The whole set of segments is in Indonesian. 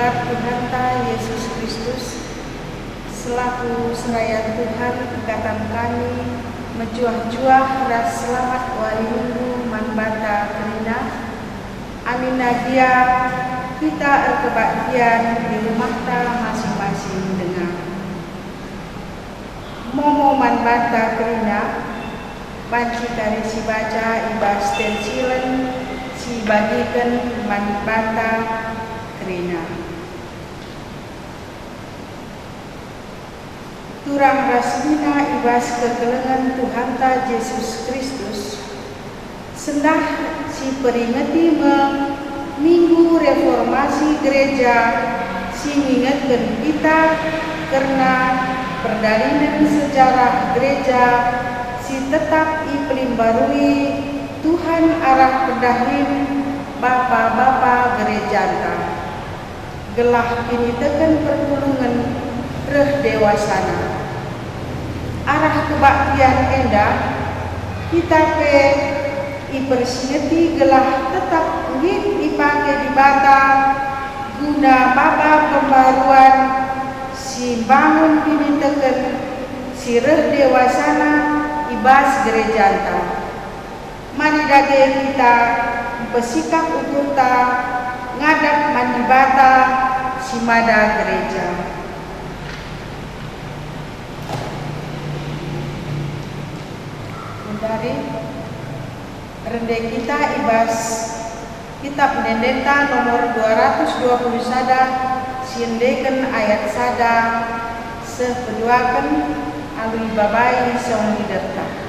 berkat Tuhan Yesus Kristus selaku serayan Tuhan ikatan kami menjuah-juah ras selamat wali minggu manbata kerina amina dia kita kebahagiaan di rumah masing-masing dengan momo manbata kerina banci dari si baca ibas tensilen si bagikan manbata kerina turang rasmina ibas kegelengan Tuhan Yesus Kristus sendah si peringati minggu reformasi gereja si mengingatkan kita karena perdalinan sejarah gereja si tetap ipelimbarui Tuhan arah pendahin bapa-bapa gereja gelah kini tekan perpulungan reh dewasana arah kebaktian endah kita pe ipersingeti gelah tetap ingin dipakai di bata guna bapa pembaruan si bangun kini tekan si reh dewasana ibas gereja mari dage kita bersikap ukurta ngadap mandibata si mada gereja. Dari rende kita ibas kitab Dendeta nomor 220 sada siendeken ayat sada sepeduaken alui babai song liderta.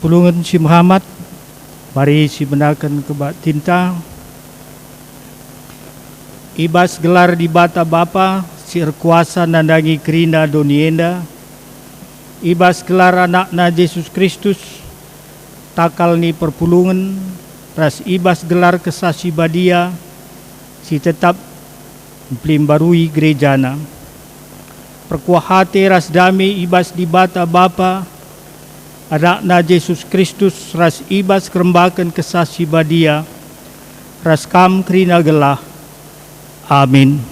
Perpulungan si Muhammad, mari si benakan kebak tinta. Ibas gelar di bata bapa, si kuasa nandangi kerina donienda. Ibas gelar anakna Yesus Kristus, takal ni perpulungan, ras ibas gelar kesasi badia, si tetap pelimbarui gerejana. Perkuahate ras dami ibas di bata bapa, anakna Yesus Kristus ras ibas kerembakan kesasi badia ras kam kerina gelah. Amin.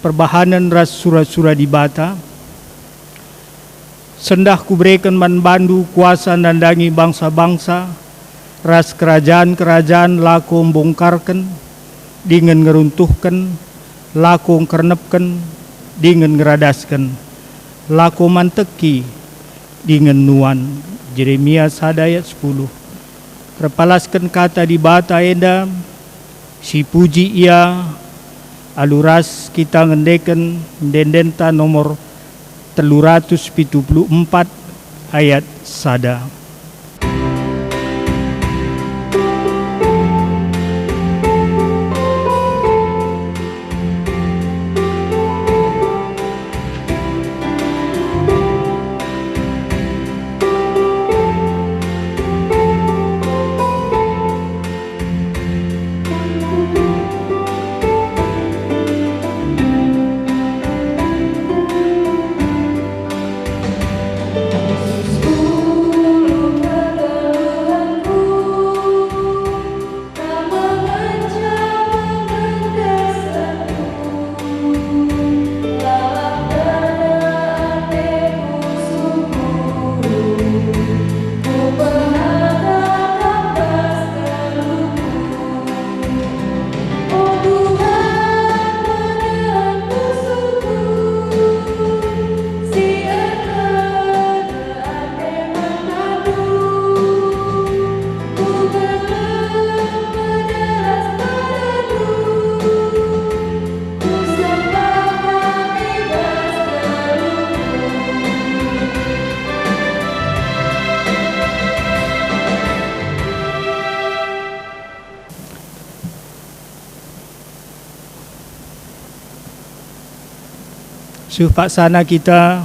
perbahanan ras sura-sura di bata. Sendah kuberikan manbandu kuasa nandangi bangsa-bangsa, ras kerajaan-kerajaan laku membongkarkan, dengan ngeruntuhkan, laku ngernepkan, dengan ngeradaskan, laku manteki, dengan nuan. Jeremia 1 ayat 10. Repalaskan kata di bata enda, si puji ia, aluras kita ngendekan dendenta nomor 374 ayat 1. Supak sana kita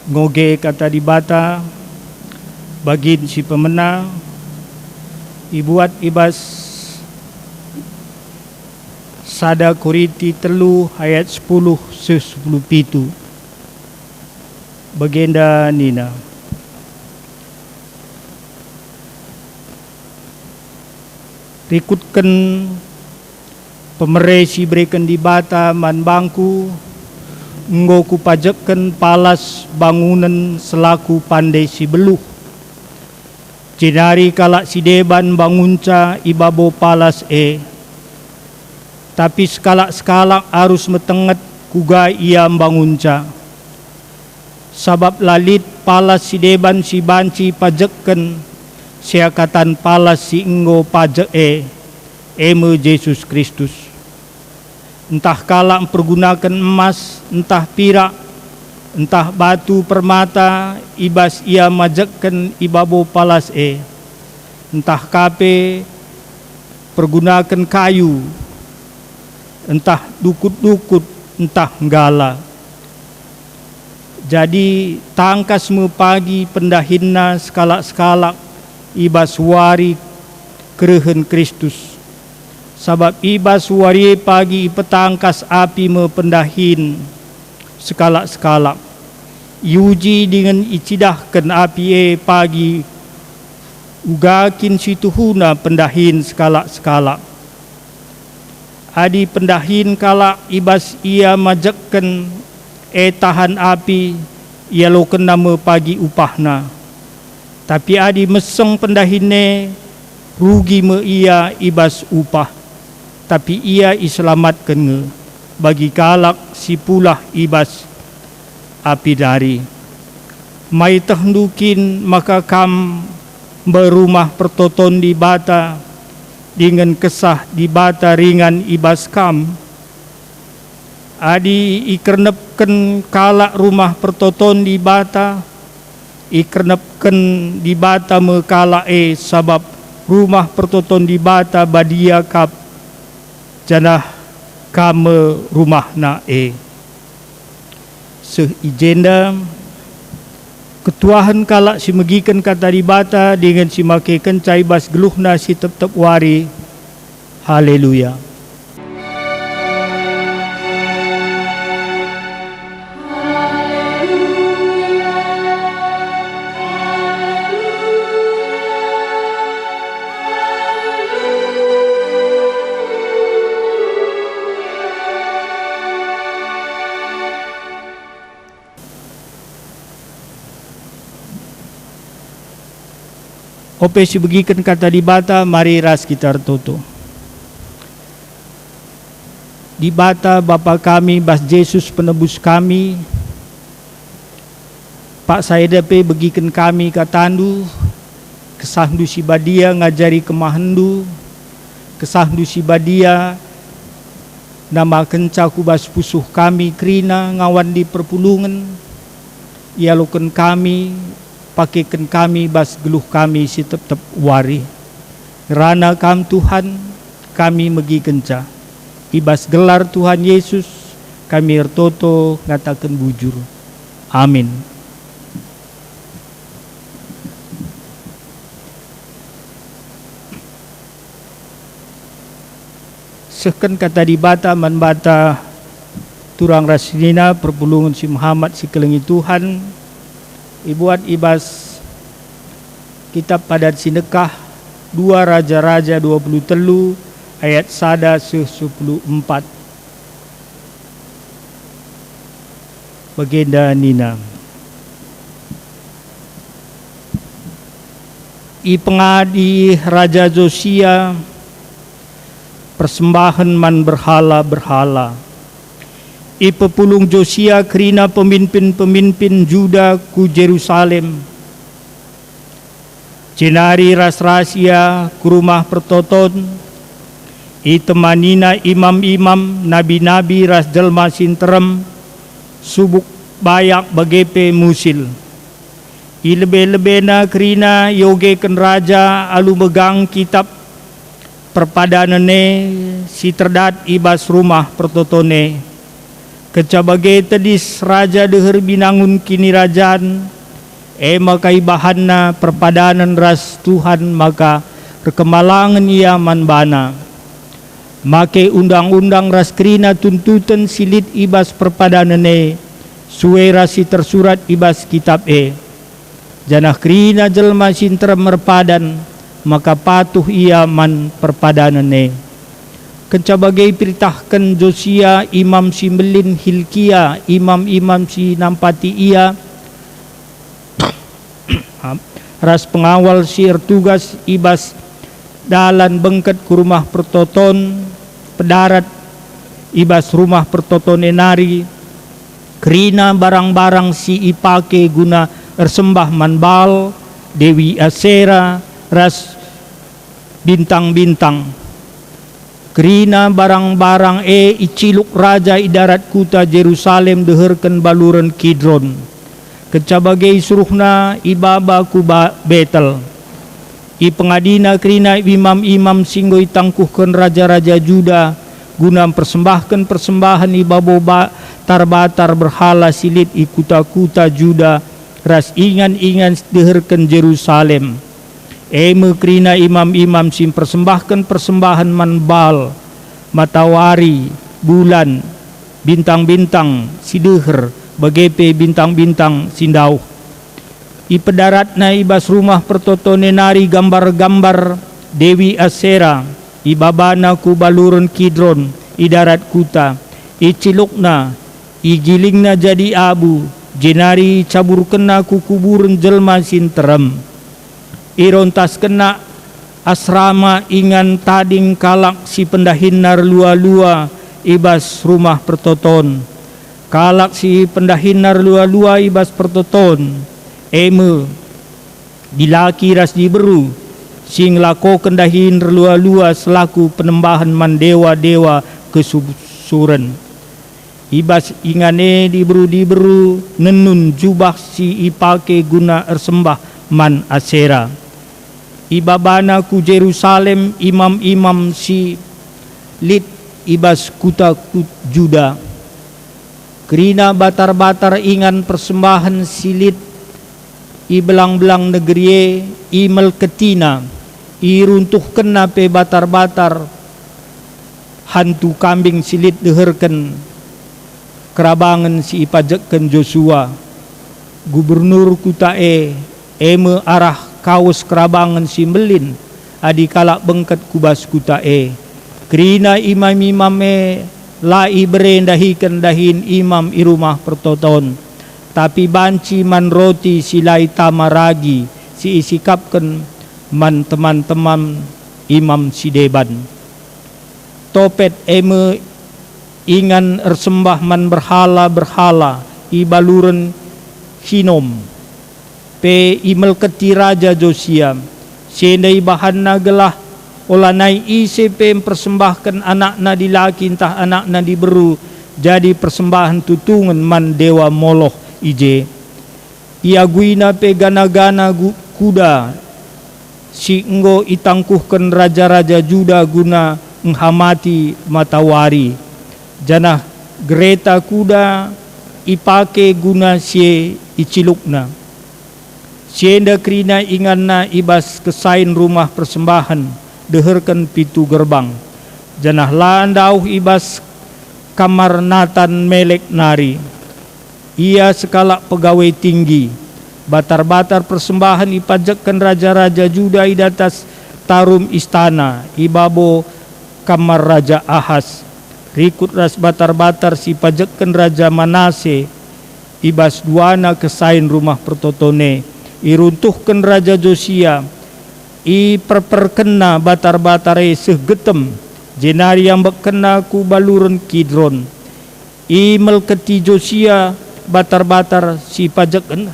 ngoge kata di bata bagin si pemenang ibuat ibas sada Korinti 3 ayat 10 10 pitu bagenda nina rikutkan pemeresi berikan di bata man bangku nggo kupajekken palas bangunan selaku pandai si beluh. Jenari kalak si deban bangunca ibabo palas tapi sekalak-sekalak harus metenget kuga ia bangunca. Sabab lalit palas si deban si banci pajekken siakatan palas si nggo pajek eme Yesus Kristus. Entah kalak mempergunakan emas, entah pirak, entah batu permata, ibas ia majekkan ibabo palas entah kape pergunakan kayu, entah dukut-dukut, entah gala. Jadi tangkas me pagi pendahinna sekalak-sekalak ibas wari kerehen Kristus. Sabab ibas wari pagi petangkas api me pendahin sekalak-sekalak. Yuji dengan icidahkan api pagi ugakin situhuna pendahin sekalak-sekalak. Adi pendahin kalak ibas ia majekkan tahan api ia loken nama pagi upahna. Tapi adi meseng pendahine rugi me ia ibas upah. Tapi ia iselamatkan nge bagi kalak si pulah ibas api dari. Mai tehnukin maka kam berumah pertoton di bata dengan kesah di bata ringan ibas kam. Adi ikernepken kalak rumah pertoton di bata, ikernepken di bata me kalak sabab rumah pertoton di bata badia kap janah kame rumah na seijenda ketuahan kalak si megikan kata di bata dengan si makekan caibas geluhna si tetap wari. Haleluya. Ope si begikan kata di bata, mari ras kita toto. Di bata Bapa kami, Bas Yesus penebus kami, Pak saya dape begikan kami katandu, kesahdu si badia ngajari kemahandu, kesahdu si badia nama kencaku bas pusuh kami krina ngawan di perpulungan, ialukan kami, pakaikan kami bas geluh kami si tetap wari. Rana kam Tuhan, kami megi kenca. Ibas gelar Tuhan Yesus, kami ertoto ngatakan bujur. Amin. Seken kata di bata man bata turang rasinina perpulungan si Muhammad si kelengi Tuhan. Ibuat ibas kitab padat sinekah 2 Raja-Raja 23 ayat 1-14. Bagenda nina. I pengadi Raja Josia persembahan man berhala-berhala. I pepulung Josia kerina pemimpin-pemimpin Juda ku Jerusalem. Jenari ras rahasia ku rumah pertoton. I temanina imam-imam, nabi-nabi ras jelma sinterem, subuk bayak bagepe musil. I lebe-lebena kerina yogeken raja alu megang kitab perpadanane si terdat ibas rumah pertotone. Kecabage tedis raja deher binangun kini rajaan, makai bahanna perpadanan ras Tuhan maka rekemalangan ia manbana. Make undang-undang ras krina tuntutan silit ibas perpadanane suwe rasi tersurat ibas kitab janah krina jelma sinter merpadan maka patuh ia man perpadanane. Kencabagai peritahkan Josia imam si melin Hilkia imam-imam si nampati ia ras pengawal si ertugas ibas dalan bengket ke rumah pertoton pedarat ibas rumah pertoton enari kerina barang-barang si ipake guna ersembah manbal Dewi Asera ras bintang-bintang kerina barang-barang iciluk raja idarat kuta Jerusalem deherken baluran Kidron kecabagai suruhna ibaba ku Betel. I pengadina kerina imam-imam singgoi tangkuhkan raja-raja Juda guna persembahkan persembahan ibabo batar-batar berhala silit i kuta-kuta Juda ras ingan-ingan deherkan Jerusalem. Kerina imam-imam sim persembahkan persembahan manbal, matawari, bulan, bintang-bintang si deher bagepe bintang-bintang sindauh. I pedarat na ibas rumah pertotone nari gambar-gambar Dewi Asera, i babana ku baluran Kidron, i darat kuta, i cilukna, i gilingna jadi abu, jenari cabur kena ku kuburan jelma sinterem. I rontas kena asrama ingan tading kalak si pendahin nar lua-lua ibas rumah pertoton. Kalak si pendahin nar lua-lua ibas pertoton. Dilaki ras diberu sing lako kendahin relua-lua selaku penembahan man dewa-dewa kesusuran. Ibas ingane diberu nenun jubah si ipake guna ersembah man Asera. Ibabana ku Jerusalem imam-imam si lit ibas kuta Juda. Kerina batar-batar ingan persembahan silit i belang-belang negeri i melketina i runtuh kena pe batar-batar hantu kambing silit deherken kerabangan si ipajekken Joshua gubernur kuta arah kaos kerabangan si melin adi kalak bengket kubas kuta kerina imam-imam lai berendahikan dahin imam i rumah pertoton tapi banci man roti silai tamaragi si isikapkan man teman-teman Imam Sideban. Topet eme ingan ersembah man berhala-berhala ibaluren hinom. Pe imel keti Raja Josia. Sendai bahanna gelah olanai ise pe mempersembahkan anakna dilaki entah anakna diberu jadi persembahan tutungan man dewa Moloch ije. Ia guina pe gana-gana kuda si enggo itangkuhkan raja-raja Juda guna menghamati matahari. Janah gereta kuda ipake guna sie icilukna. Sienda krina inganna ibas kesain rumah persembahan deherkan pitu gerbang. Janah landau ibas kamar Natan Melek nari. Ia sekala pegawai tinggi. Batar-batar persembahan ipajakkan raja-raja Juda idatas tarum istana ibabo kamar Raja Ahas. Rikut ras batar-batar si pajakkan Raja Manase ibas duana kesain rumah pertotone. Iruntuhkan Raja Josia i perperkena batar-batare segetem jenari yang bekena ku baluren Kidron. I melketi Josia batar-batar si pajakkan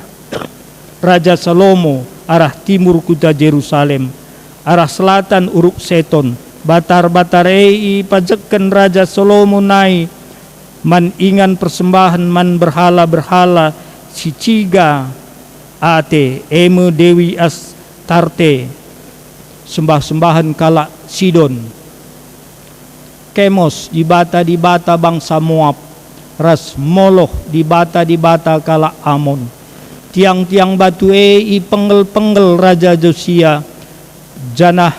Raja Salomo arah timur kota Jerusalem, arah selatan Uruk Seton. Batar-batar i pajakkan Raja Salomo nai man ingan persembahan man berhala-berhala si ciga ate eme Dewi Astarte sembah-sembahan kala Sidon. Kemos di bata bangsa Moab, ras Moloch di bata kala Amon. Tiang-tiang batu i penggel-penggel Raja Josia. Janah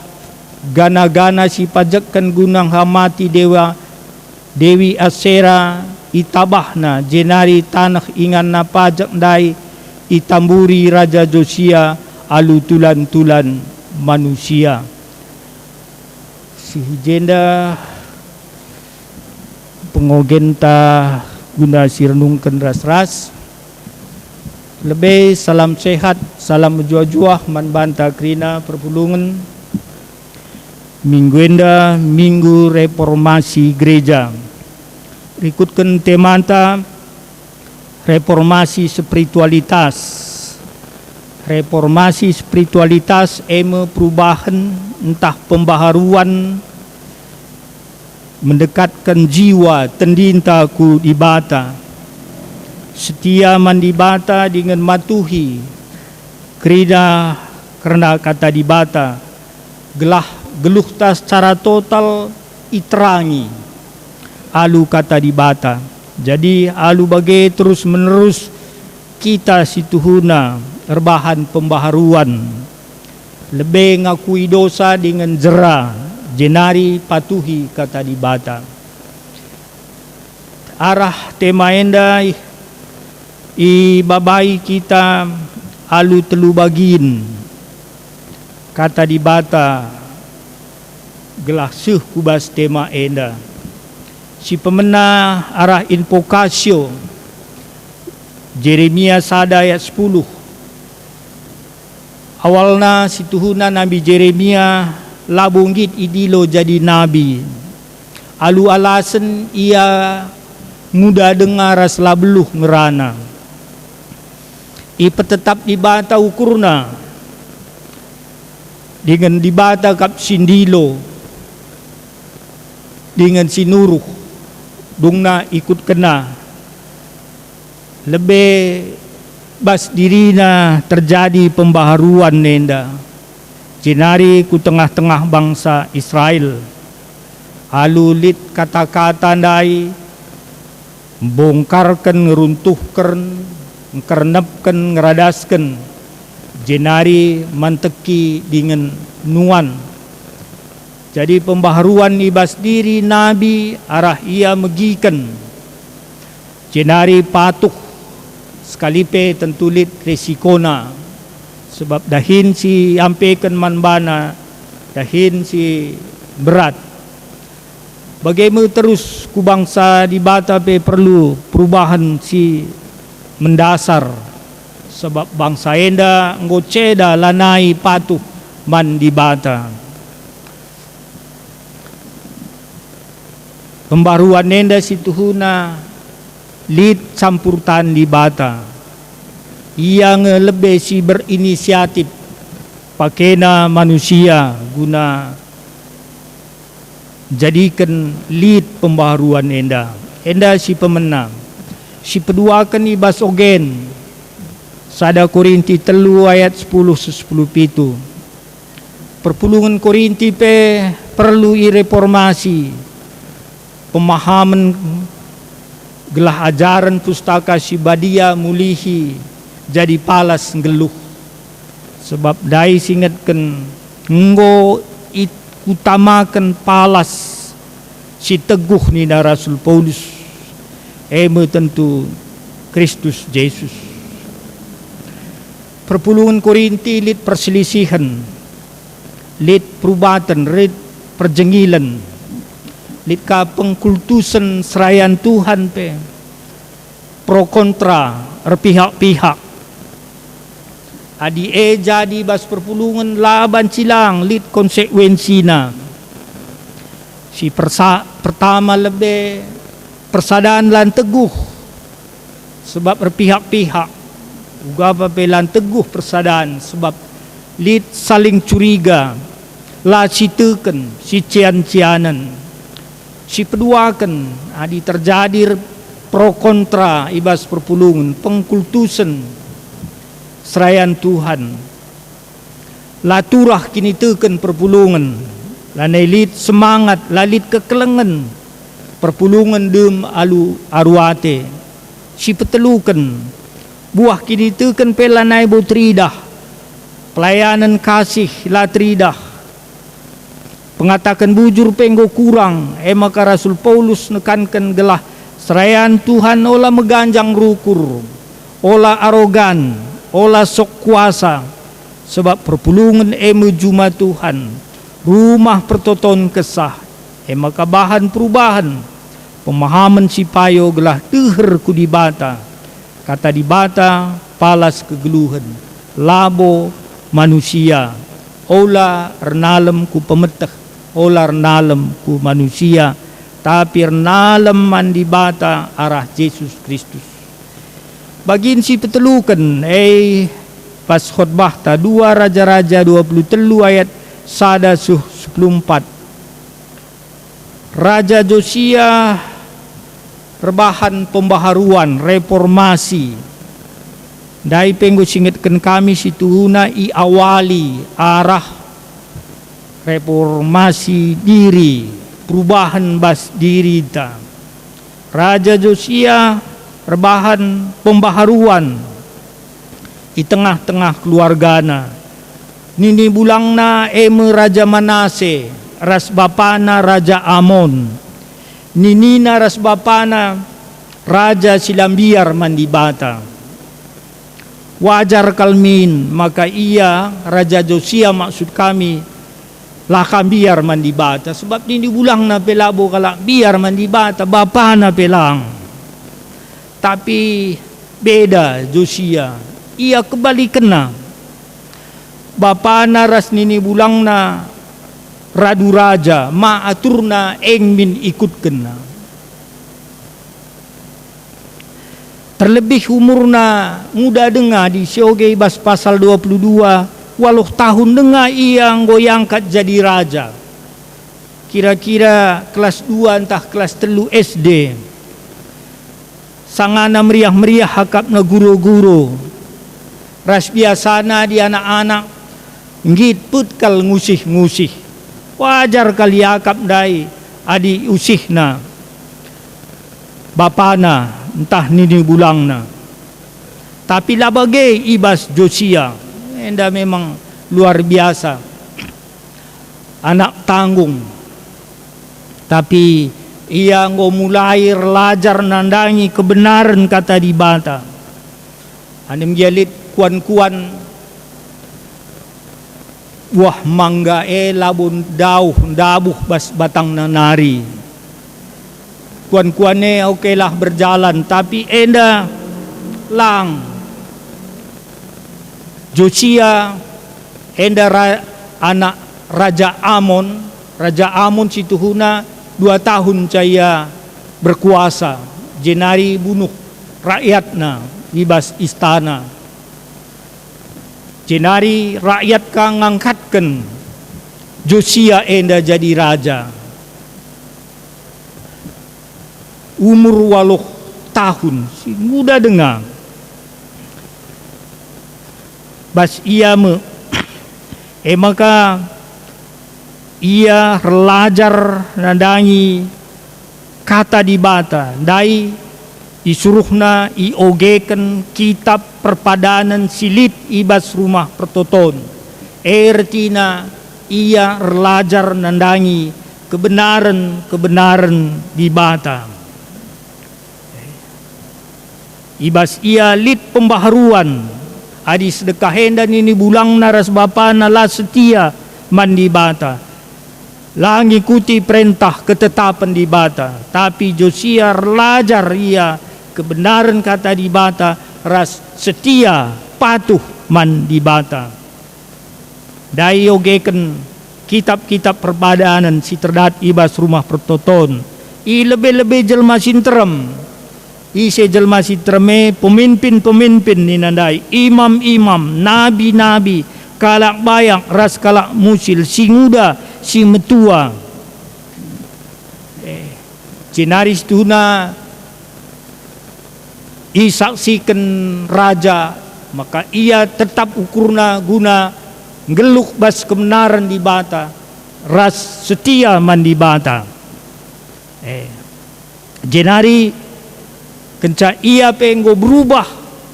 gana-gana si pajakkan gunang hamati Dewi Asera itabahna jenari tanah ingan na pajak dai itamburi Raja Josia alu tulan-tulan manusia. Si jenda pengogenta guna sirenungkan ras-ras. Lebih salam sehat, salam juah-juah man banta krina perpulungan. Minggu enda minggu reformasi gereja. Ikutkan temanta reformasi spiritualitas. Reformasi spiritualitas eme perubahan entah pembaharuan mendekatkan jiwa tendinta ku dibata. Setia mandibata dengan matuhi kerida karena kata dibata geluh tas secara total iterangi alu kata dibata. Jadi alu bagai terus menerus kita situhuna erbahan pembaharuan lebih ngakui dosa dengan jera jenari patuhi kata dibata. Arah tema enda i babai kita alu telu bagin kata dibata gelah suh kubas tema enda. Si pemena arah invokasio Jeremia sada ayat 10. Awalna situhuna Nabi Jeremia labunggit idilo jadi nabi. Alu alasan ia muda dengar ras labeluh ngerana. Ipa tetap dibata ukurna dengan dibata kap sindilo dengan sinuruh dungna ikut kena lebih bas dirina terjadi pembaharuan nenda jenari ku tengah-tengah bangsa Israel alulit kata-kata ndai bongkarkan ngeruntuhkan ngernepkan ngeradaskan jenari manteki dengan nuan. Jadi pembaharuan ibas diri Nabi arah ia megikan jenari patuh sekalipe tentulit resikona sebab dahin si ampekan manbana dahin si berat. Bagaimana terus ku bangsa di bata pe perlu perubahan si mendasar sebab bangsa enda ngoceda lanai patuh man di bata. Pembaruan nenda situhuna lit campurtan di bata. Yang lebih si berinisiatif pakena manusia guna jadikan lead pembaharuan enda. Enda si pemenang. Si peduakan ibas ogen. Sada Korinti 3 ayat 10-10 pitu. Perpulungan Korinti pe perlu reformasi. Pemahaman gelah ajaran pustaka si badia mulihi jadi palas ngeluh. Sebab dai singatkan nggo utamakan palas si teguh ni na Rasul Paulus. Tentu Kristus Yesus. Perpulungan Korinti lit perselisihan, lit perubatan, lit perjengilan. Lika pengkultusan serayan Tuhan pe pro kontra pihak-pihak adi jadi bas perpulungan laban cilang lit konsekuensina si pertama lebih persadaan lan teguh sebab berpihak-pihak juga pelan teguh persadaan sebab lit saling curiga la si teken si cian-cianan si peduakan adi terjadi pro kontra ibas perpulungan pengkultusan serayan Tuhan laturah kini teken perpulungan lanelit semangat lalit kekelengan perpulungan dem alu aruate si petelukan buah kini teken pelanai botridah pelayanan kasih latridah pengatakan bujur penggo kurang maka Rasul Paulus nekankan gelah serayan Tuhan olah meganjang rukur olah arogan olah sok kuasa sebab perpulungan juma Tuhan rumah pertoton kesah maka bahan perubahan pemahaman si payo gelah teher ku dibata kata dibata palas kegeluhan labo manusia olah renalem ku pemeteh olar nalem ku manusia tapi nalem mandi bata arah Yesus Kristus. Bagin si petelukan pas khotbah ta 2 Raja-Raja 23 ayat 1-14. Raja Josia rebahan pembaharuan reformasi. Dai penggo singetken kami situhuna i awali arah reformasi diri, perubahan bas diri ta. Raja Josia rebahan pembaharuan di tengah-tengah keluargana. Nini bulangna Raja Manase, ras bapana Raja Amon. Ninina ras bapana Raja Silambiar mandibata. Wajar kalmin maka ia Raja Josia maksud kami lakam biar mandi bata sebab ini bulang na pelabo kalak biar mandi bata bapa na pelang tapi beda Josia ia kembali kena bapa na ras nini bulang na radu raja ma aturna min ikut kena terlebih umurna muda dengar di Sioge bas pasal 22 walau tahun dengar ia goyangkat jadi raja. Kira-kira kelas 2 entah kelas 3 SD. Sangana meriah-meriah hakap na guru-guru. Ras biasana di anak-anak ngit putkal ngusih-ngusih. Wajar kali hakap dai adi usihna. Bapana entah nini bulangna. Tapi lah bagai ibas Josia. Enda memang luar biasa anak tanggung tapi ia mulai belajar nandangi kebenaran kata dibata anem jalit kuan-kuan buah mangga labun dabuh bas batang nanari kuan-kuane lah berjalan tapi enda lang Josia enda anak Raja Amon. Raja Amon situhuna 2 tahun caya berkuasa. Jenari bunuh rakyatna ibas istana. Jenari rakyat kang ngangkatkan Josia enda jadi raja. Umur 8 tahun, si muda dengar. Bas ia maka ia relajar nandangi kata di bata dai isuruhna iogekan kitab perpadanan silit ibas rumah pertoton. Ertina ia relajar nandangi kebenaran di bata. Ibas ia lit pembaharuan adi sedekah hendan ini bulang naras bapa nala setia mandi bata. Lah ngikuti perintah ketetapan di bata. Tapi Josia relajar ia kebenaran kata di bata, ras setia patuh man di bata. Dai ogeken kitab-kitab perbadanan si terdat ibas rumah pertoton. I lebih-lebih jelma sinterem. I se jelma sintereme pemimpin-pemimpin ni nandai. Imam-imam, nabi-nabi, kalak bayak, ras kalak musil, si muda, si metua. Jenaris tuna isaksikan raja, maka ia tetap ukurna guna geluk bas kebenaran di bata, ras setia man di bata. Jenari kenca ia penggo berubah,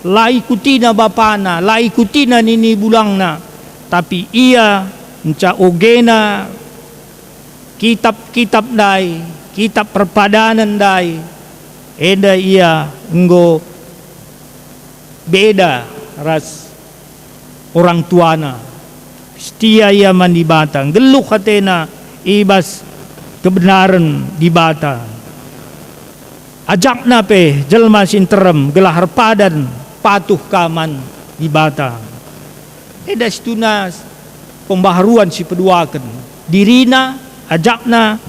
la ikutina bapana, la ikutina nini bulangna, tapi ia kenca ogena kitab-kitab dai, kitab perpadanan dai, enda ia enggo beda ras orang tuana. Setia ia mandi bata, geluk hatena ibas kebenaran di bata. Ajak nape jelma sinterem gelahar padan patuh kaman di bata. Eda situna pembaharuan si peduakan. Dirina ajakna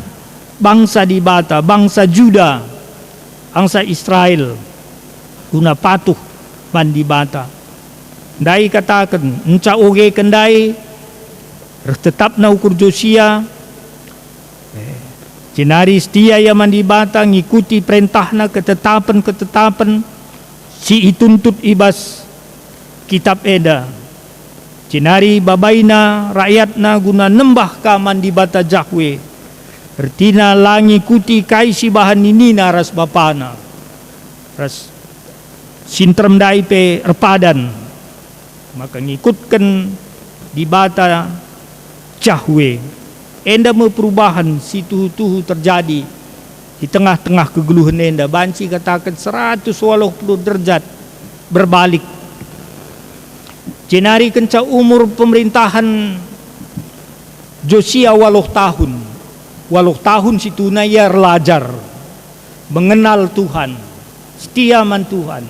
bangsa di bata, bangsa Juda, bangsa Israel guna patuh mandi bata. Dai katakan enca oge kendai tetap na ukur Josia. Jenari setia ia mandi bata ngikuti perintahna ketetapan si ituntut ibas kitab eda. Jenari babaina rakyatna guna nembah ka mandi bata Jahwe. Ertina la ngikuti kaisi bahan ninina ras bapana. Ras sintrem dai pe erpadan. Maka ngikutkan di bata Jahwe. Enda perubahan si tuhu-tuhu terjadi di tengah-tengah kegeluhan enda. Banci katakan 180 derajat berbalik. Jenari kenca umur pemerintahan Josia 8 tahun. 8 tahun situna ia relajar, mengenal Tuhan, setia man Tuhan.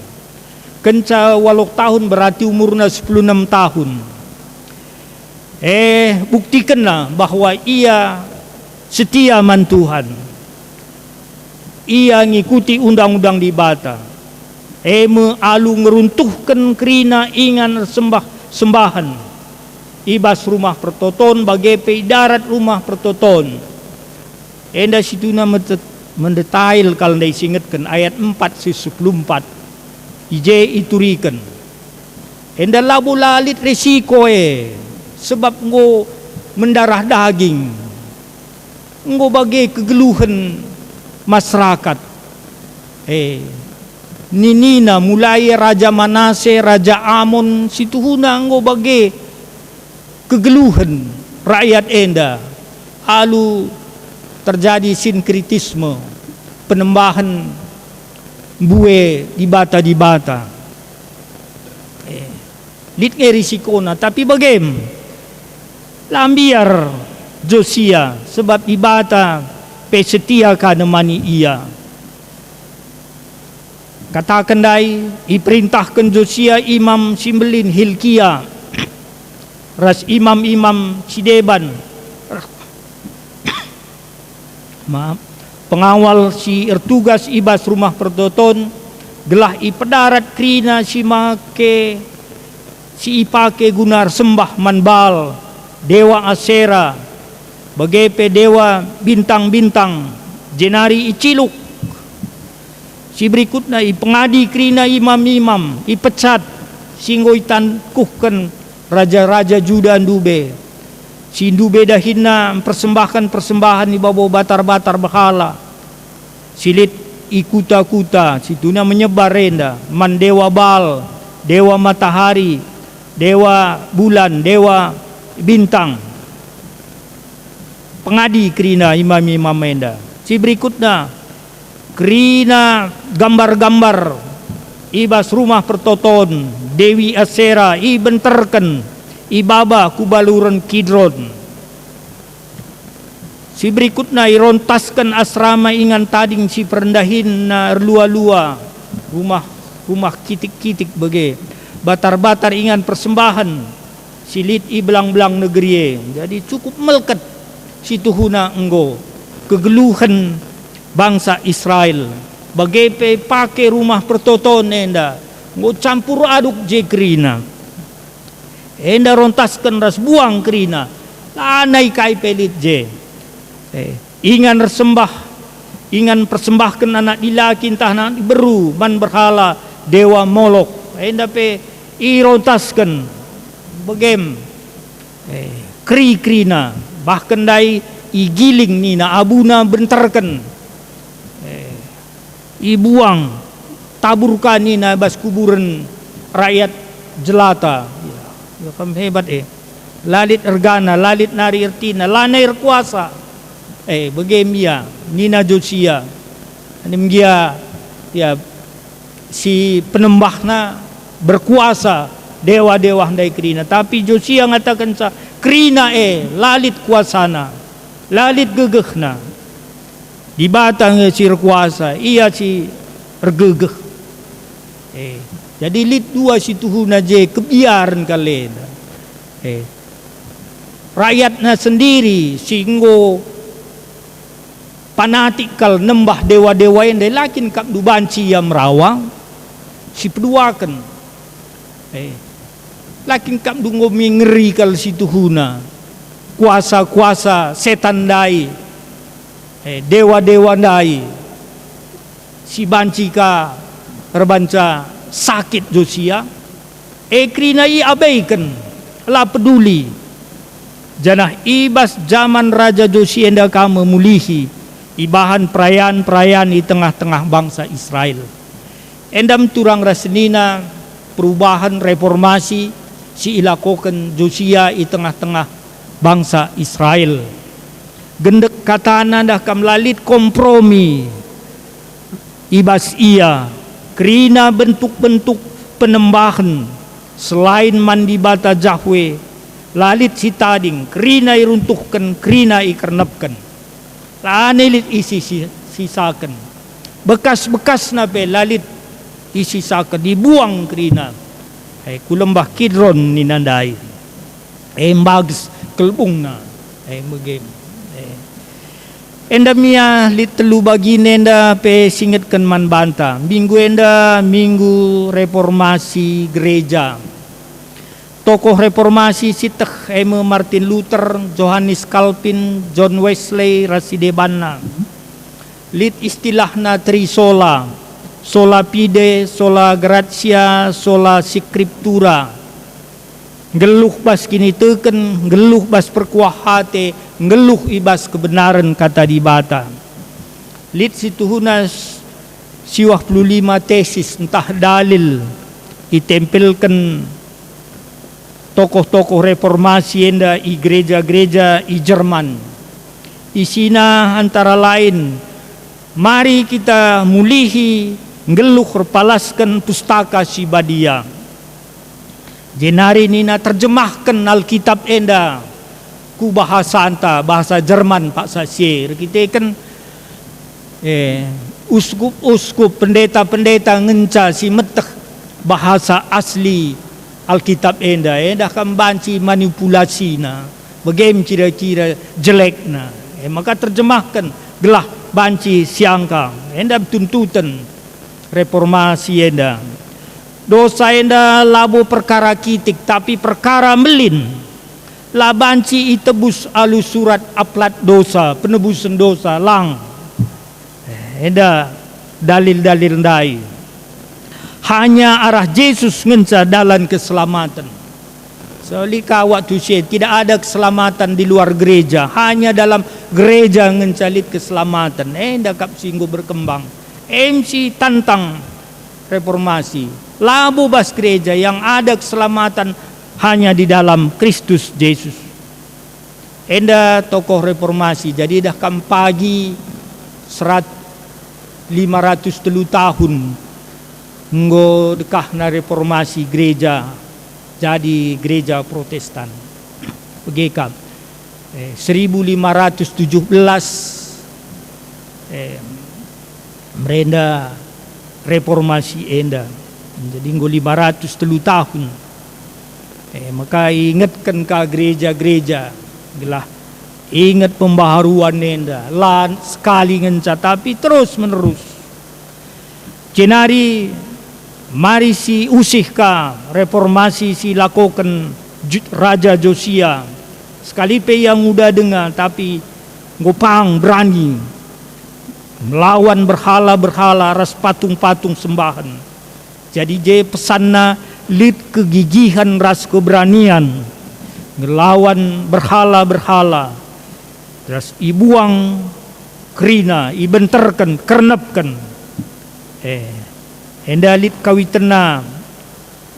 Kenca 8 tahun berarti umurnya 16 tahun. Buktikanlah bahwa ia setia man Tuhan. Ia ngikuti undang-undang di bata. Alu ngeruntuhkan kerina ingan sembahan. Ibas rumah pertoton bagai darat rumah pertoton. Enda situna mendetail kalau anda ingatkan ayat 4 14. Ije iturikan. Enda labu lalit resiko sebab ngo mendarah daging, ngo bagai kegeluhan masyarakat. Ninina mulai Raja Manase, Raja Amon, situhuna ngo bagai kegeluhan rakyat enda. Alu terjadi sinkritisme, penembahan bue di bata. Lit risikona, tapi bagaimana? Lambiar Josia sebab ibata pesetia kanemani ia. Katakan dai iperintahkan Josia imam Simbelin Hilkia ras imam-imam Sideban, maaf, pengawal si ertugas ibas rumah pertoton, gelah ipedarat krina si make si ipake gunar sembah manbal, dewa Asera, bagepe dewa bintang-bintang, jenari iciluk. Si berikutnya pengadi krina imam-imam, ipecat, singgoy tankuhkan raja-raja Juda Ndube. Si Ndube dahina persembahkan persembahan di bawah batar-batar bahala. Silit ikuta-kuta, situna menyebar renda, man dewa Baal, dewa matahari, dewa bulan, dewa bintang. Pengadi krina imam-imam enda. Si berikutnya krina gambar-gambar ibas rumah pertoton, Dewi Asera benterken ibaba kubaluran Kidron. Si berikutnya irontaskan asrama ingan tading si perendahin na lua-lua rumah kitik-kitik bege batar-batar ingan persembahan silit belang-belang negeri. Jadi cukup meleket si tuhuna enggo kegeluhan bangsa Israel bagepe pake rumah pertoton enda ngo campur aduk je krina enda rontaskan ras buang krina lanai kai pelit je ingan resembah ingan persembahkan anak dilaki entah anak beru man berhala dewa Molok enda pe irontaskan begem krina bahkan dai igiling nina abuna benterken ibuang taburkan nina bas kuburan rakyat jelata ya kam hebat lalit ergana lalit nari ertina lanai erkuasa begemia nina Josia animgia ya si penembahna berkuasa dewa-dewa handai krina tapi Josia ngatakan sa krina lalit kuasana lalit gegehna di batang si kuasa ia si ergegeh jadi lit dua si tuhuna je kebiaran kalian rakyatnya sendiri singgo panatikal nembah dewa-dewa yang lakin kap du banci yang merawang si peduakan lakin kap du ngomi ngeri kal si tuhuna kuasa-kuasa setan dai dewa-dewa dai si banci ka rebanca sakit Josia krina i abaikan la peduli janah ibas zaman Raja Josia enda kamu mulihi ibahan perayaan-perayaan di tengah-tengah bangsa Israel endam turang rasenina perubahan reformasi si ilakokan Josia di tengah-tengah bangsa Israel gendek katana dah kam lalit kompromi ibas ia krina bentuk-bentuk penembahan selain mandi bata Jahwe lalit si tading krina iruntuhkan krina ikernepkan lanelit isi sisakan bekas-bekas nape lalit isi sisakan dibuang krina kulembah Kidron ninandai bagus kelbungna megem enda mia lit telu bagi nenda pe singetkan man banta minggu enda minggu reformasi gereja tokoh reformasi siteh Martin Luther, Johannes Calvin, John Wesley rasidebanna lit istilahna trisola sola fide, sola gratia, sola scriptura geluh bas kini teken geluh bas perkuahate geluh ibas kebenaran kata di bata lit situhunas siwah 25 tesis entah dalil ditempelkan tokoh-tokoh reformasi enda i gereja-gereja i Jerman isina antara lain mari kita mulihi geluh repalaskan pustaka si badia jenari nina terjemahkan Alkitab enda ku bahasa anta bahasa Jerman Pak Sasir kita kan uskup-uskup pendeta-pendeta ngenca si meteh bahasa asli Alkitab enda kan banci manipulasi na, bagaimana kira-kira jelek na, maka terjemahkan gelah banci siangka, enda tuntutan reformasi enda. Dosa enda labo perkara kitik tapi perkara melin. La banci itebus alu surat aplat dosa, penebusan dosa lang. Enda dalil-dalil ndai. Hanya arah Yesus ngenca dalan keselamatan. Solika waktu syed tidak ada keselamatan di luar gereja, hanya dalam gereja ngencalit keselamatan. Dakap singgo berkembang. MC tantang reformasi. Labu bas gereja yang ada keselamatan hanya di dalam Kristus Yesus. Enda tokoh reformasi jadi dah kam pagi 500 tahun nggo dekah na reformasi gereja jadi gereja Protestan. Begekam 1517 merenda reformasi enda. Jadi nggo 500 tahun. Maka ingatkan ke gereja-gereja gelah ingat pembaharuan enda lan sekali ngenca tapi terus menerus. Jenari mari si usih ka reformasi si lakukan Raja Josia. Sekali pe yang udah dengar tapi ngopang berani melawan berhala-berhala ras patung-patung sembahan. Jadi je pesanna lid kegigihan ras keberanian ngelawan berhala-berhala. Terus ibuang kerina ibenterkan kernepkan. Endalit kawitena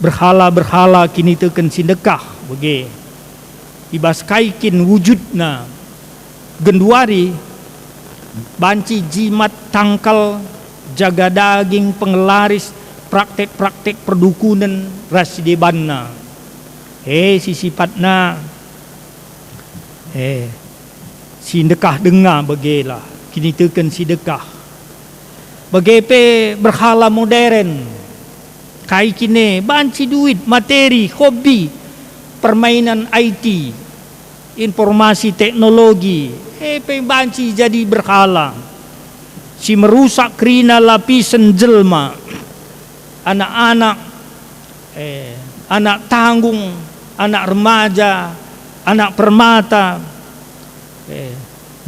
berhala-berhala kini teken sindekah bege. Ibas kaikin wujudna genduari banci jimat tangkal jaga daging pengelaris praktek-praktek perdukunan rasidebanna. Sisipatna sindekah dengar begelah kini teken sidekah. Bagepe berhala modern kai kini banci duit materi hobi permainan IT informasi teknologi pe banci jadi berhala si merusak kerina lapisan jelma anak-anak anak tanggung anak remaja anak permata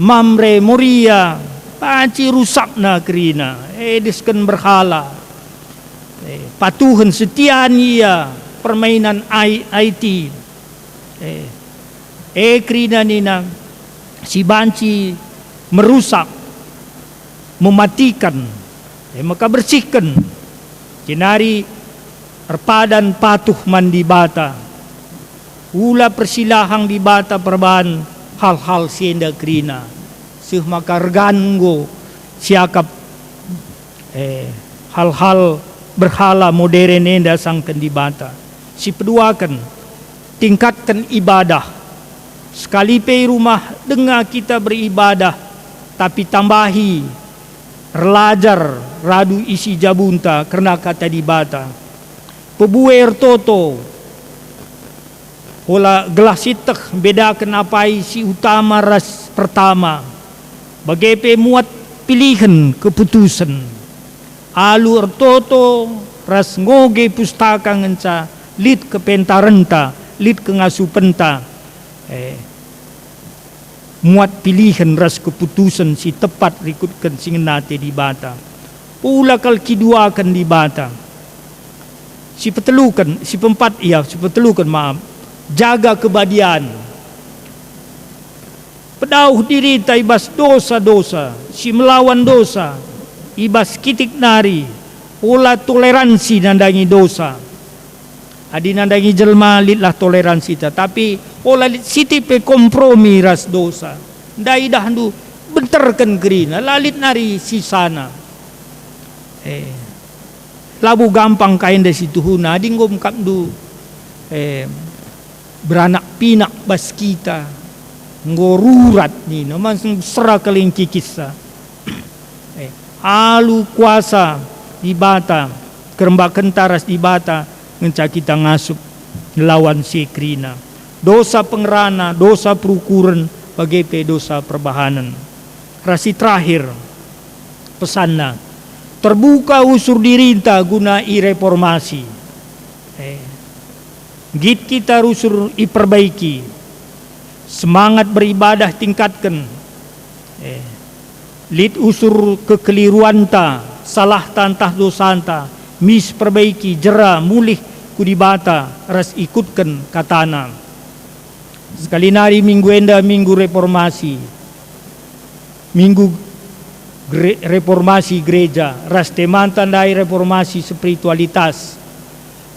mamre moria panci rusak na kerina disken berhala patuhan setian ia permainan IT kerina nina si banci merusak mematikan maka bersihkan jenari erpadan patuh mandi bata ula persilahang di bata perban hal-hal sienda kerina sih maka reganggo siakap hal-hal berhala modern enda sangken di bata si peduakan tingkatkan ibadah sekali pe rumah dengar kita beribadah tapi tambahi relajar radu isi jabunta karena kata di bata pebuer toto hola gelas itek bedakan apa isi utama ras pertama bagepe muat pilihan keputusan alur toto ras ngoge pustaka ngenca lid ke pentarenta lid ke ngasupenta muat pilihan ras keputusan si tepat rikutkan singenate di bata pula kal kiduakan di bata si petelukan si pempat si petelukan maaf jaga kebadian pedauh diri ta ibas dosa-dosa si melawan dosa ibas kitik nari pula toleransi nandangi dosa adi nandangi jelma litlah toleransi ta tapi pula siti pe kompromi ras dosa ndai dahdu benterkan kerina lalit nari si sana labu gampang kain dari situ huna dinggom kapdu beranak pinak bas kita ngorurat ni naman sera kaling kikisa alu kuasa di bata kerembak kentaras di bata ngenca kita ngasup ngelawan si krina. Dosa pengerana, dosa perukuran, bagai dosa perbahanan. Rasi terakhir pesanna, terbuka usur dirinta guna reformasi. Git kita usur iperbaiki, semangat beribadah tingkatkan. Lid usur kekeliruanta, salah tantah dosanta, mis perbaiki, jera, mulih kudibata, ras ikutkan katana. Sekali nari minggu enda, minggu reformasi, minggu reformasi gereja, ras teman tandai reformasi spiritualitas.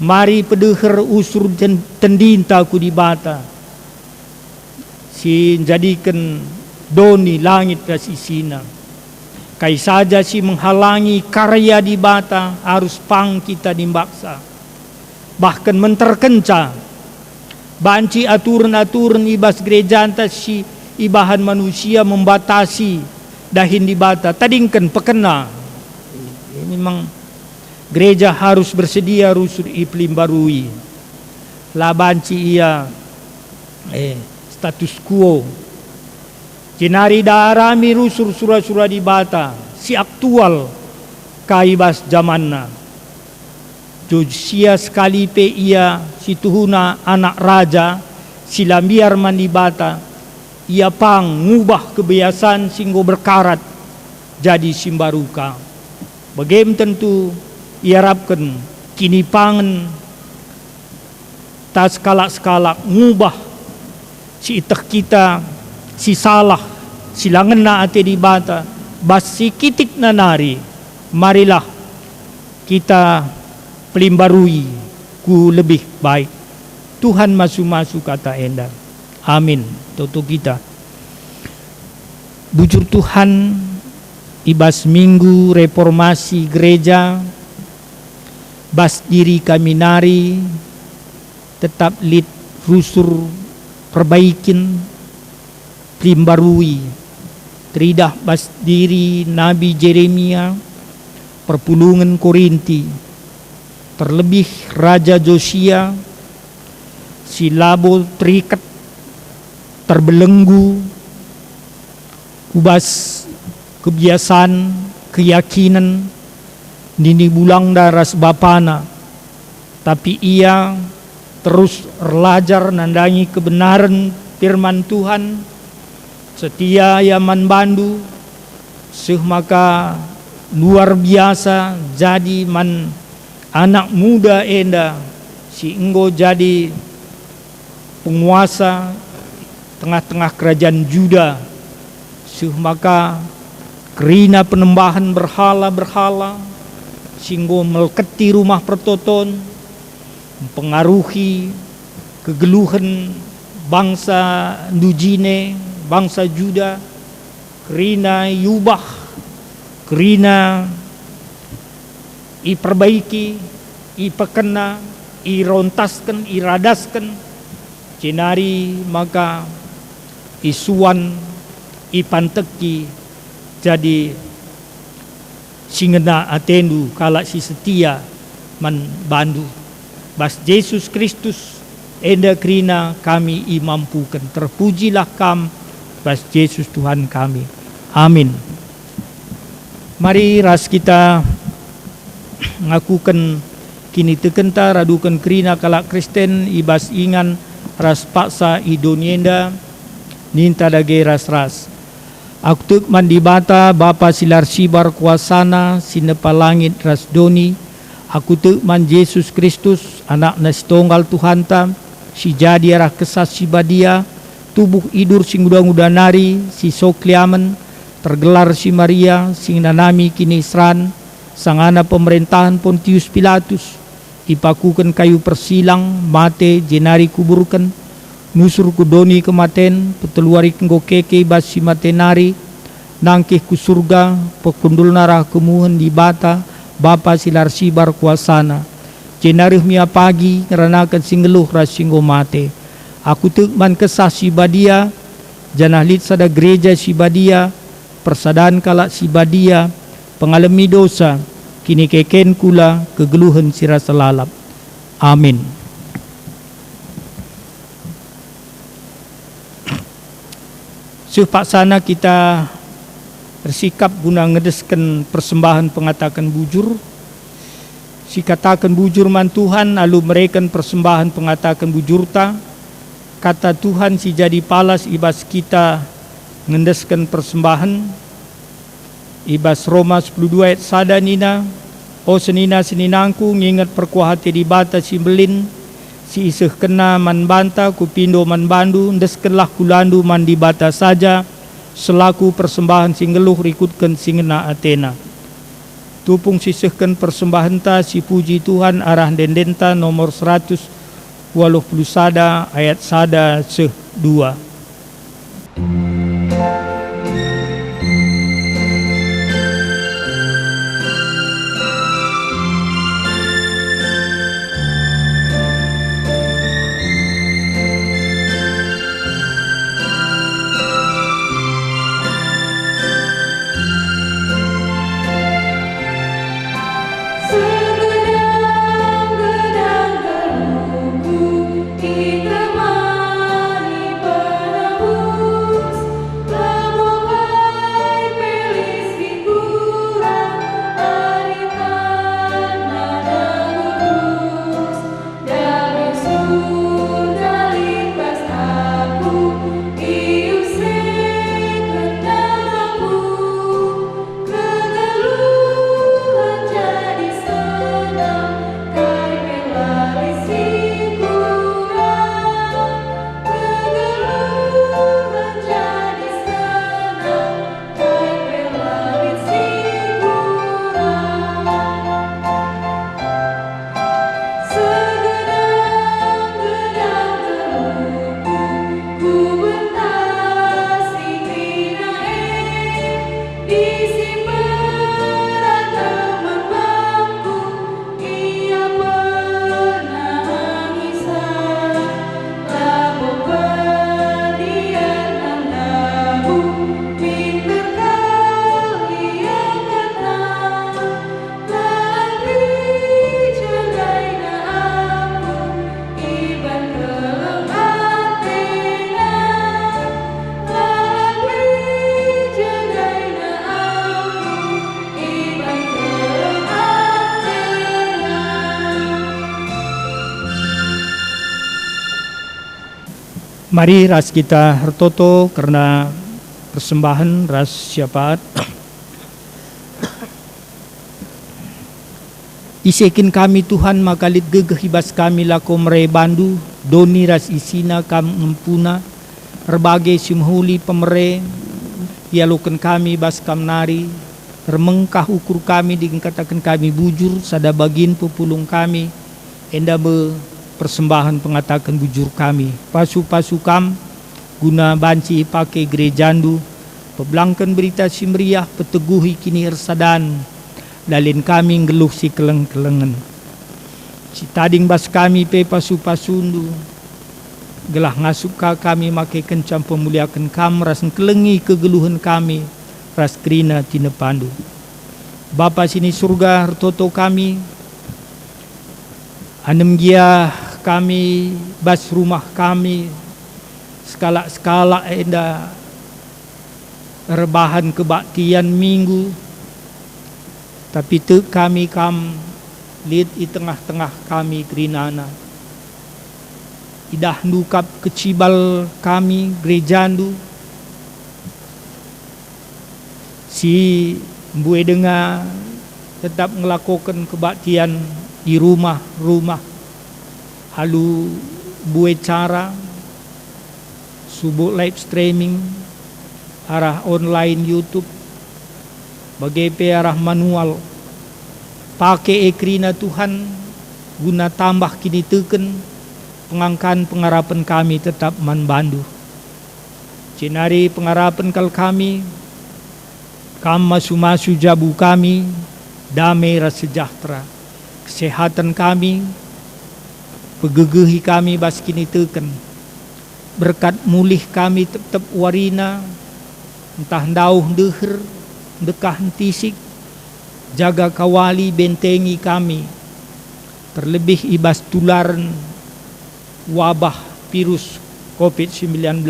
Mari pedeher usur tendinta kudibata, si jadikan doni langit ras isina. Kai saja si menghalangi karya di bata, harus pang kita dimbaksa. Bahkan menterkenca, banci aturan-aturan ibas gereja antas si ibahan manusia membatasi dahin di bata. Tadingkan pekena. Ini memang gereja harus bersedia rusur iklim barui. La banci ia status quo. Jenari darami rusur surah-surah di bata, si aktual kaibas zamanna. Josia sekali pe ia si tuhuna anak raja, si lambiar mandi bata, ia pang ngubah kebiasaan singgo berkarat jadi simbaruka. Bagaim tentu ia harapkan kini pangan tas skalak-skalak ngubah si itek kita, si salah silangan na ate di bata, basi kitik na nari, marilah kita pelimbarui ku lebih baik. Tuhan masu-masu kata enda. Amin. Toto kita. Bujur Tuhan, ibas minggu reformasi gereja, bas diri kami nari, tetap lid rusur perbaikin, pelimbarui. Teridah bas diri Nabi Jeremia, perpulungan Korinti, terlebih Raja Josia, si labo terikat, terbelenggu, ubas kebiasaan, keyakinan, nini bulang daras bapana, tapi ia terus belajar nandangi kebenaran firman Tuhan, setia yaman bandu, maka luar biasa jadi man anak muda enda, si enggo jadi penguasa tengah-tengah kerajaan Juda, maka kerina penembahan berhala-berhala, singgo melketi rumah pertoton, mempengaruhi kegeluhan bangsa Nujine, bangsa Juda, kerina yubah, kerina iperbaiki, ipekena, irontaskan, iradaskan, jenari maka isuan, ipanteki, jadi singena atendu kala si setia man bandu. Bas Yesus Kristus enda kerina kami imampukan. Terpujilah kam bas Yesus Tuhan kami. Amin. Mari ras kita ngakukan kini tekenta radukan kerina kala Kristen ibas ingan ras paksa idonienda ninta dage ras-ras. Aku tuk mandi bata Bapa silar sibar kuasana sinepa langit ras doni. Aku tuk man Yesus Kristus anak nasi tunggal Tuhan tam si jadi arah kesas si badia tubuh idur sing udah nari si sokliamen tergelar si Maria sing nanami kini Isran sangana pemerintahan Pontius Pilatus ipakukan kayu persilang mate jenari kuburkan nusur kudoni kematen peteluari kenggo keke bas si matenari nangkih ku surga pekundul narah kemuhen di bata Bapa silar sibar kuasana jenarih mia pagi ngeranakan singgeluh ras singgo mate. Aku tuk man kesah si badia janah lid sada gereja si badia persadaan kala si badia pengalami dosa kini keken kula kegeluhan sira selalap. Amin. Sepaksana kita bersikap guna ngedesken persembahan pengatakan bujur. Si katakan bujur man Tuhan, lalu mereka persembahan pengatakan bujurta. Kata Tuhan si jadi palas ibas kita ngendesken persembahan. Ibas Roma 12 ayat sada nina. O senina seninangku ngingat perkuahati di bata si belin. Si iseh kena man banta kupindo man bandu. Ndeskenlah kulandu man di bata saja. Selaku persembahan singgeluh rikutkan singena Athena. Tupung sisihkan persembahan ta si puji Tuhan arah dendenta nomor 180 sada ayat sada seh 2. Mari ras kita hertoto karena persembahan ras syafaat. Isekin kami Tuhan makalit gegeh hibas kami lako mere bandu doni ras isina kam empuna berbagai simhuli pemere ialukan kami bas kam nari remengkah ukur kami dikatakan kami bujur sada bagin pupulung kami enda be persembahan pengatakan bujur kami pasu-pasu kam guna banci pakai gerejandu peblangkan berita simriah peteguhi kini ersadan dalin kami ngeluh si keleng-kelengen si tading bas kami pe pasu-pasundu gelah ngasuka kami make kencam pemuliakan kam ras kelengi kegeluhan kami ras krina tina pandu Bapa sini surga hertoto kami anem gia kami bas rumah kami skala-skala enda rebahan kebaktian minggu tapi tu kami kam lid di tengah-tengah kami kerinana idah nukap kecibal kami gerejandu si mbue dengar tetap melakukan kebaktian di rumah-rumah halu buat cara subuh live streaming arah online YouTube bagai arah manual pakai ekrina Tuhan guna tambah kini teken pengangkan pengarapan kami tetap manbandu cenari pengarapan kal kami kam masu-masu jabu kami damai ras sejahtera kesehatan kami pegegehi kami bas kini teken berkat mulih kami tetap warina entah dauh deher dekah tisik jaga kawali bentengi kami terlebih ibas tularan wabah virus COVID-19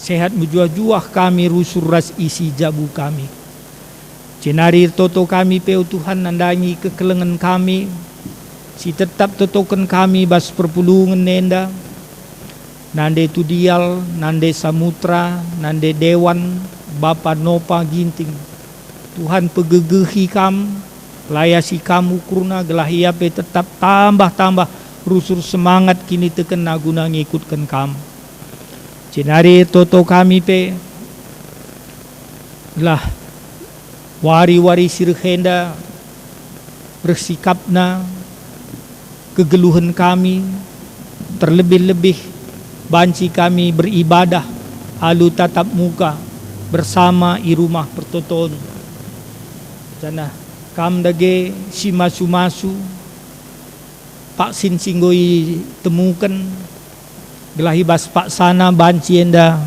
sehat mujua-juah kami rusur ras isi jabu kami. Cenari toto kami peu Tuhan nandangi kekelengan kami, si tetap totokan kami bas perpulungan nenda, nande tudial, nande samutra, nande dewan, Bapa Nopa Ginting. Tuhan pegegehi kam, layasi kamu kuruna gelah ia pe tetap tambah-tambah rusur semangat kini teken naguna ngikutkan kam. Cenari toto kami pe gelah wari-wari sirhenda bersikapna kegeluhan kami, terlebih-lebih banci kami beribadah alu tatap muka bersama i rumah pertoton. Jana kam dage si masu-masu pak sin singgoi temukan gelahi bas pak sana banci enda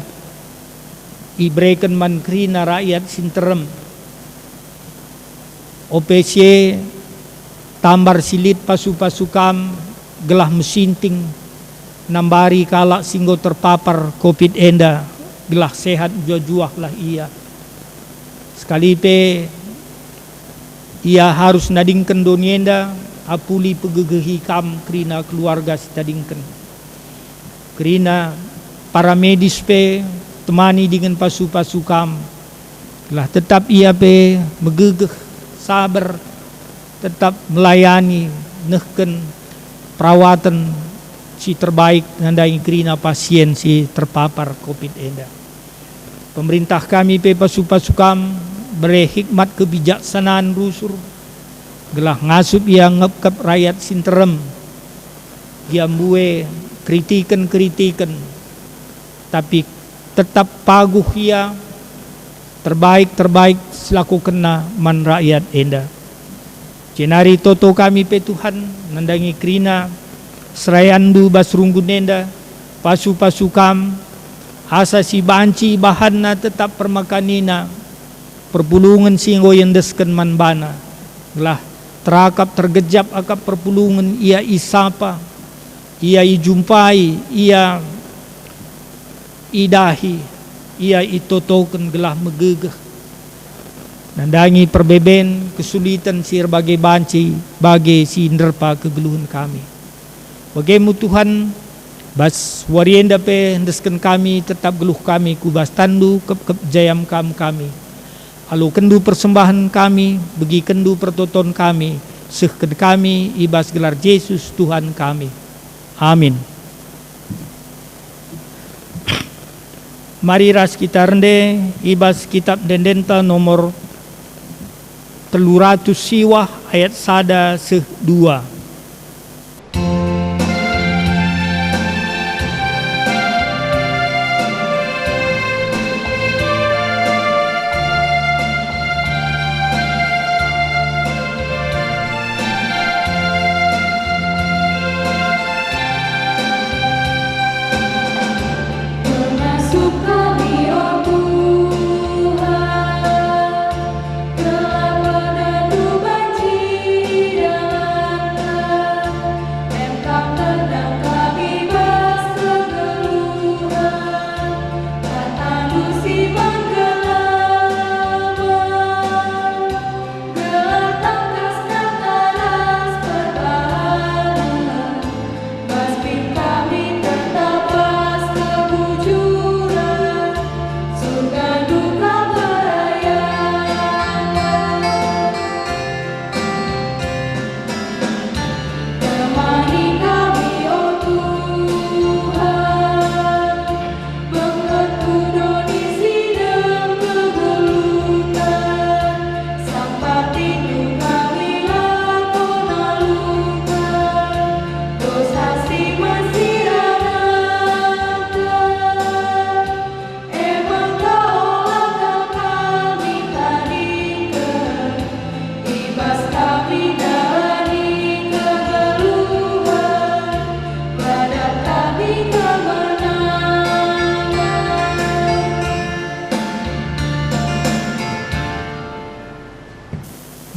ibreken man krina rakyat sinterem OPC tambar silit pasu-pasu kam gelah mesinting nambari kalak singgo terpapar COVID enda gelah sehat jua-juah lah ia sekali pe ia harus nadingken donienda apuli pegegehi kam krina keluarga sitadingken krina para medis pe temani dengan pasu-pasu kam lah tetap ia pe megegeh sabar tetap melayani nehken perawatan si terbaik nandai krina pasien si terpapar COVID enda. Pemerintah kami pe pasu-pasu kam beri hikmat kebijaksanaan rusur gelah ngasup yang ngepkep rakyat sinterem giambue kritiken tapi tetap paguh ia terbaik selaku kena man rakyat enda. Cenari toto kami pe Tuhan nandangi krina serayandu basrunggun enda pasu-pasu kam asa si banci bahanna tetap permakanina perpulungan singgo yang desken manbana lah terakap tergejap akap perpulungan ia isapa ia ijumpai ia idahi ia itotoken gelah megegeh nandangi perbeben kesulitan sir bagai banci bagai si nerpa kegeluhan kami bagaimu Tuhan bas warienda pe desken kami tetap geluh kami kubas tandu kep jayam kami alu kendu persembahan kami, bagi kendu pertoton kami, sehken kami ibas gelar Yesus Tuhan kami. Amin. Mari ras kita rende ibas kitab Dendenta nomor 300 siwah ayat sada seh 2.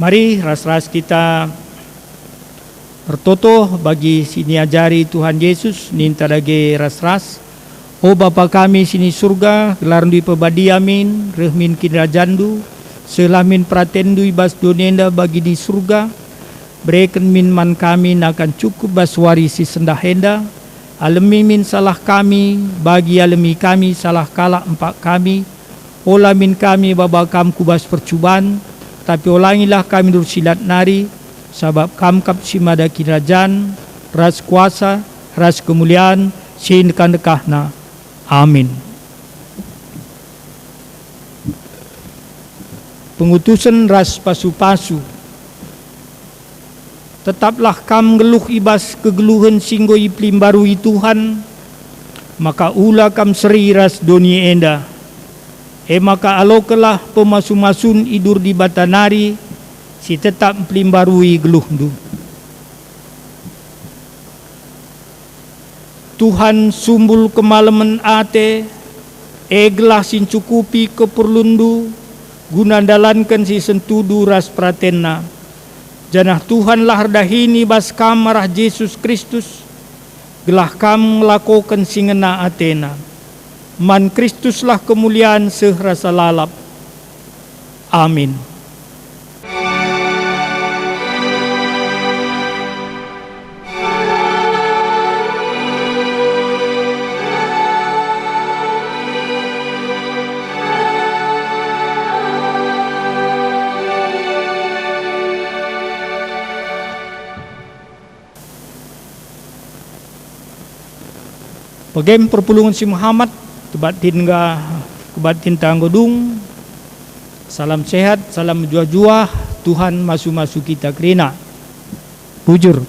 Mari ras-ras kita bertoto bagi sini ajari Tuhan Yesus ninta dage ras-ras O Bapa kami sini surga, gelar dui pebadi amin, rehmin kinrajandu, selamin pratendu ibas donenda bagi di surga, berikan min man kami akan cukup baswari si sendahenda, alemi min salah kami, bagi alemi kami salah kalak empat kami, olah min kami baba kam kubas percubaan, tapi ulangilah kami dursilat nari, sabab kam kap simada kinrajan, ras kuasa, ras kemuliaan, sin dekah-dekahna. Amin. Pengutusan ras pasu-pasu. Tetaplah kam geluh ibas kegeluhan singgo iplim barui Tuhan, maka ula kam seri ras doni enda. Maka alokelah pemasu-masun idur di batanari, si tetap iplim barui geluh du. Tuhan sumbul kemalaman ate, eglah sin cukupi keperlundu, guna dalankan si sentudu ras pratenna. Janah Tuhan lah dahini bas kam marah Yesus Kristus, gelah kam melakukan singena atena. Man Kristus lah kemuliaan sehrasa lalap. Amin. Pagem perpulungan si Muhammad, kebatin tanggodung, salam sehat, salam jua-jua, Tuhan masu-masu kita kerina. Bujur.